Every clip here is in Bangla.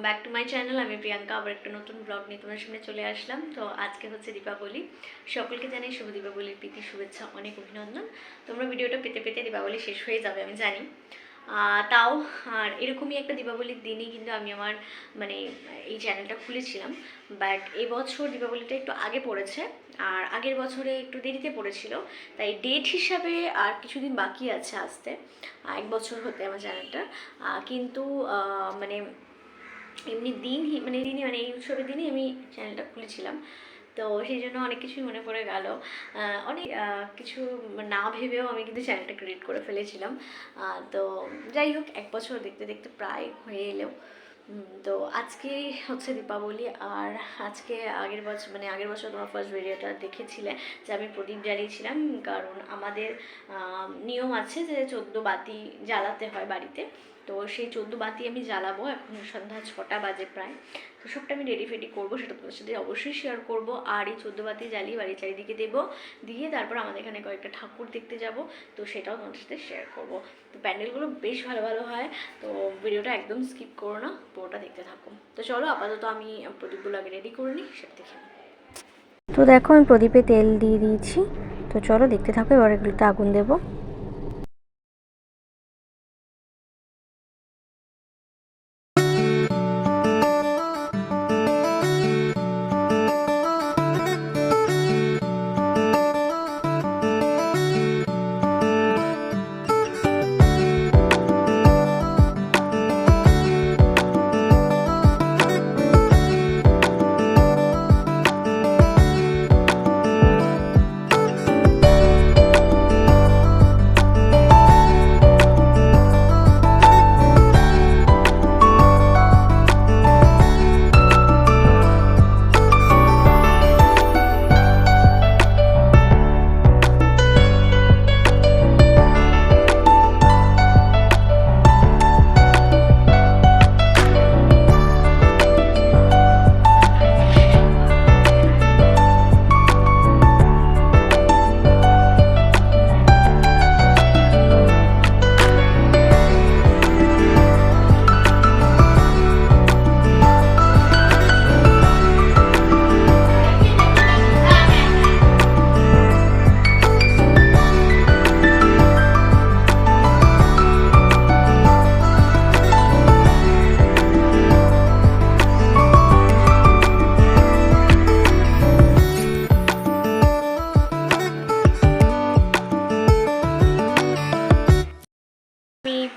Back to my channel. আমি প্রিয়াঙ্কা আবার একটা নতুন ব্লগ নিয়ে তোমার সামনে চলে আসলাম। তো আজকে হচ্ছে দীপাবলি, সকলকে জানাই শুভ দীপাবলির প্রীতি শুভেচ্ছা, অনেক অভিনন্দন। তোমরা ভিডিওটা পেতে পেতে দীপাবলি শেষ হয়ে যাবে আমি জানি, তাও আর এরকমই একটা দীপাবলির দিনই কিন্তু আমি আমার মানে এই চ্যানেলটা খুলেছিলাম। বাট এবছর দীপাবলিটা একটু আগে পড়েছে, আর আগের বছরে একটু দেরিতে পড়েছিল, তাই ডেট হিসাবে আর কিছুদিন বাকি আছে আসতে, 1 বছর হতে আমার চ্যানেলটা। কিন্তু মানে এমনি দিন মানে এই উৎসবের দিনই আমি চ্যানেলটা খুলেছিলাম। তো সেই জন্য অনেক কিছুই মনে পড়ে গেল, অনেক কিছু না ভেবেও আমি কিন্তু চ্যানেলটা ক্রিয়েট করে ফেলেছিলাম। তো যাই হোক, 1 বছর দেখতে দেখতে প্রায় হয়ে এলেও। তো আজকে হচ্ছে দীপাবলি, আর আজকে আগের বছর তোমার ফার্স্ট ভিডিওটা দেখেছিলে যে আমি প্রদীপ জ্বালিয়েছিলাম, কারণ আমাদের নিয়ম আছে যে 14 বাতি জ্বালাতে হয় বাড়িতে। তো সেই 14 বাতি আমি জ্বালাবো, এখন সন্ধ্যা 6টা বাজে প্রায়। তো সবটা আমি রেডি ফেডি করবো, সেটা তোমাদের সাথে অবশ্যই শেয়ার করবো। আর এই 14 বাতি জ্বালিয়ে বাড়ির চারিদিকে দেবো, দিয়ে তারপর আমাদের এখানে কয়েকটা ঠাকুর দেখতে যাব, তো সেটাও তোমাদের সাথে শেয়ার করবো। তো প্যান্ডেলগুলো বেশ ভালো ভালো হয়, তো ভিডিওটা একদম স্কিপ করো না, পুরোটা দেখতে থাকো। তো চলো, আপাতত আমি প্রদীপগুলো আগে রেডি করে নিই, সেটা দেখে। তো দেখো আমি প্রদীপে তেল দিয়ে দিয়েছি, তো চলো দেখতে থাকো। এবার এগুলোতে আগুন দেবো।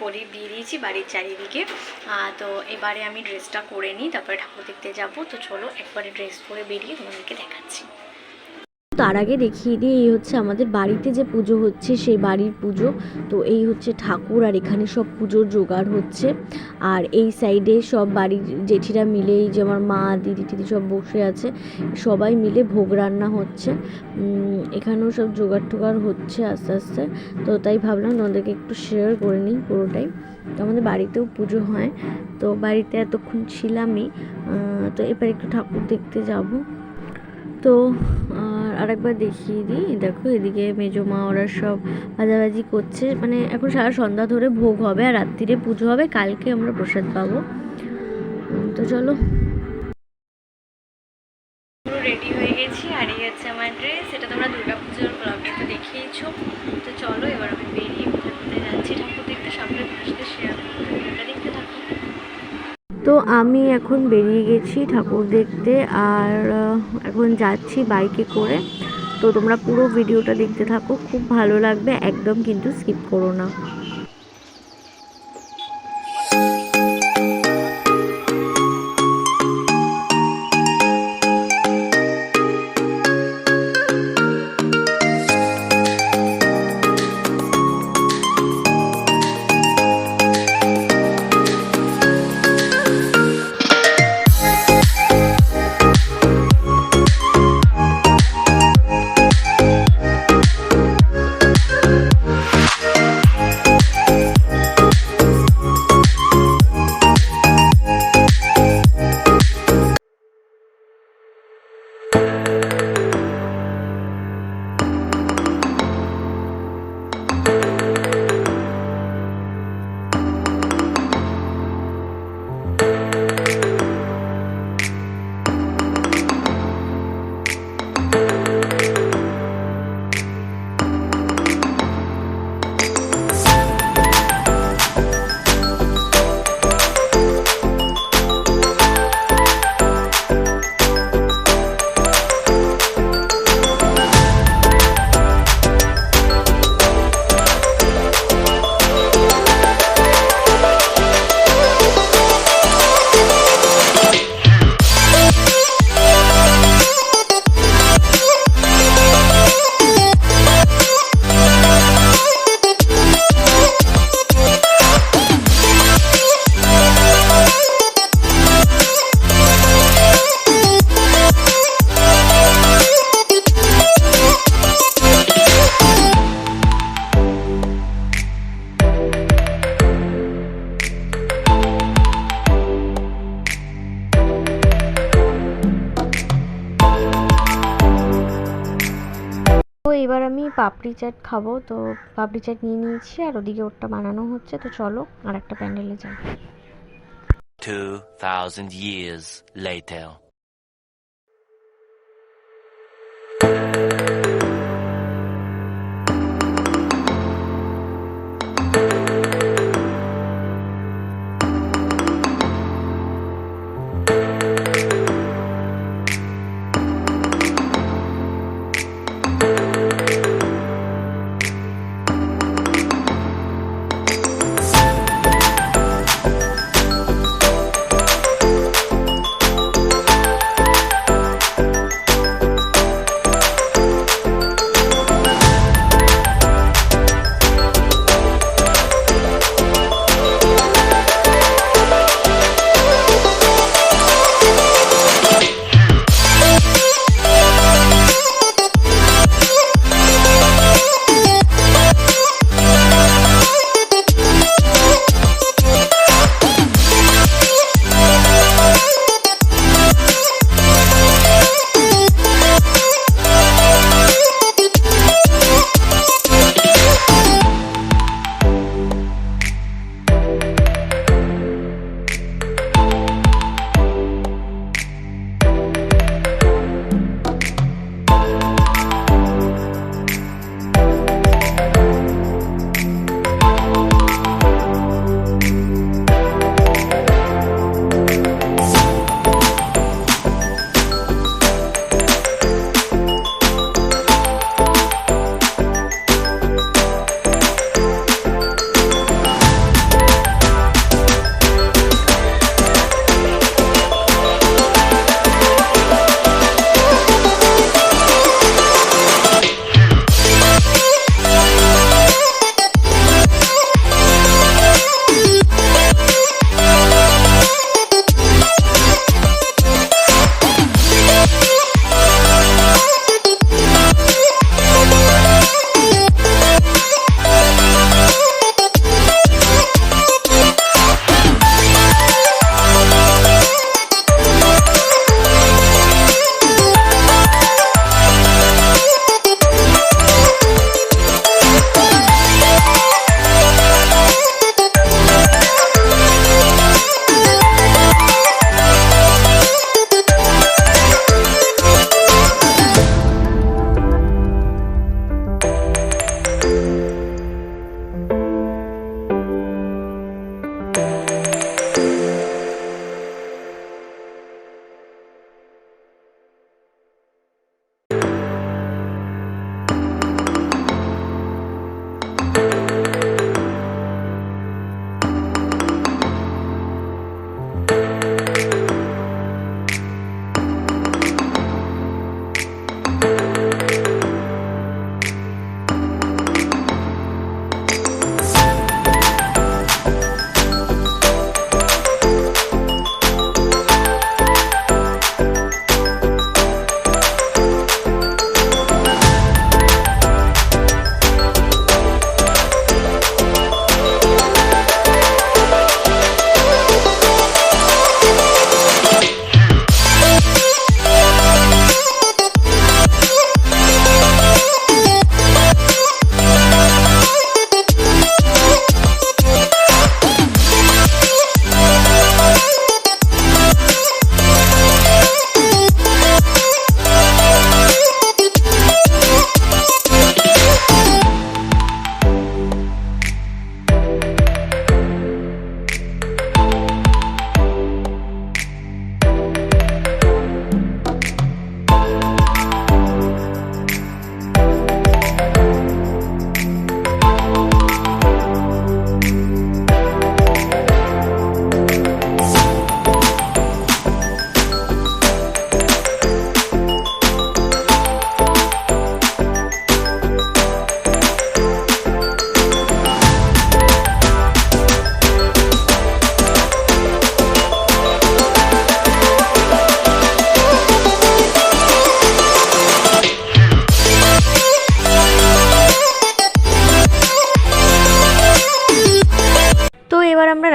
প্রদীপ দিয়ে দিয়েছি বাড়ির চারিদিকে। তো এবারে আমি ড্রেসটা করে নিই, তারপরে ঠাকুর দেখতে যাব। তো চলো একবারে ড্রেস পরে বেরিয়ে তোমাদেরকে দেখাচ্ছি। তার আগে দেখিয়ে দিই, এই হচ্ছে আমাদের বাড়িতে যে পুজো হচ্ছে সেই বাড়ির পুজো। তো এই হচ্ছে ঠাকুর, আর এখানে সব পুজোর জোগাড় হচ্ছে। আর এই সাইডে সব বাড়ির জেঠিরা মিলে, এই যে আমার মা দিদি টিদি সব বসে আছে, সবাই মিলে ভোগ রান্না হচ্ছে। এখানেও সব জোগাড় টোগাড় হচ্ছে আস্তে আস্তে। তো তাই ভাবলাম তোমাদেরকে একটু শেয়ার করে নিই পুরোটাই। তো আমাদের বাড়িতেও পুজো হয়, তো বাড়িতে এতক্ষণ ছিলামই। তো এবার একটু ঠাকুর দেখতে যাব। তো আরেকবার দেখিয়ে দিই, দেখো এদিকে মেজো মা ওরা সব ভাজাভাজি করছে, মানে এখন সারা সন্ধ্যা ধরে ভোগ হবে, আর রাত্রিরে পুজো হবে, কালকে আমরা প্রসাদ পাবো। তো চলো, পুরো রেডি হয়ে গেছি, আর এই হচ্ছে আমার ড্রেস। এটা তোমরা দুর্গাপুজোর ব্লগে তো দেখিয়েছো। তো চলো এবার আমি বেরিয়ে কোথায় যাচ্ছি ঠাকুর দেখতে, সবটা আসতে শেয়ার করতে, দেখতে থাকো। তো আমি এখন বেরিয়ে গেছি ঠাকুর দেখতে, আর এখন যাচ্ছি বাইকে করে। তো তোমরা পুরো ভিডিওটা দেখতে থাকো, খুব ভালো লাগবে, একদম কিন্তু স্কিপ করো না। এবার আমি পাপড়ি চাট খাবো, তো পাপড়ি চাট নিয়ে নিয়েছি আর ওদিকে ওটা বানানো হচ্ছে। তো চলো আর একটা প্যান্ডেলে যাই। 2000 years later.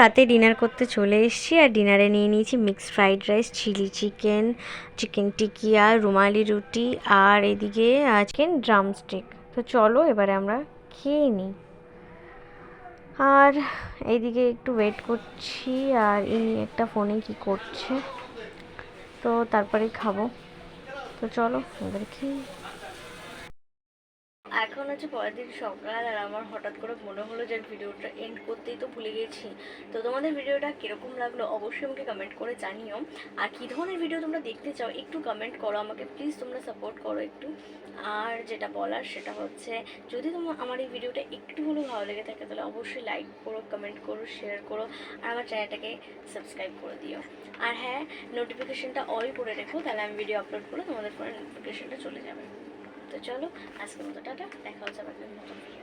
রাতে ডিনার করতে চলে এসেছি, আর ডিনারে নিয়ে নিয়েছি mixed fried rice, chilli chicken, chicken tikiya, rumali roti, আর এদিকে চিকেন ড্রামস্টিক। তো চলো এবারে আমরা খেয়ে নিই। আর এইদিকে একটু ওয়েট করছি, আর ইনি একটা ফোনে কি করছে, তো তারপরেই খাবো। তো চলো এবারে খেয়ে। এখন হচ্ছে পরের দিন সকাল, আর আমার হঠাৎ করে মনে হলো যে ভিডিওটা এন্ড করতেই তো ভুলে গেছি। তো তোমাদের ভিডিওটা কীরকম লাগলো অবশ্যই আমাকে কমেন্ট করে জানিও, আর কী ধরনের ভিডিও তোমরা দেখতে চাও একটু কমেন্ট করো আমাকে, প্লিজ তোমরা সাপোর্ট করো একটু। আর যেটা বলার সেটা হচ্ছে, যদি তোমার আমার এই ভিডিওটা একটু হলেও ভালো লেগে থাকে তাহলে অবশ্যই লাইক করো, কমেন্ট করো, শেয়ার করো, আর আমার চ্যানেলটাকে সাবস্ক্রাইব করে দিও। আর হ্যাঁ, নোটিফিকেশনটা অল করে রেখো, তাহলে আমি ভিডিও আপলোড করলে তোমাদের ফোনে নোটিফিকেশনটা চলে যাবে। তো চলো আজকের মতো টাটা, দেখা হচ্ছে আবার নতুন ভিডিও।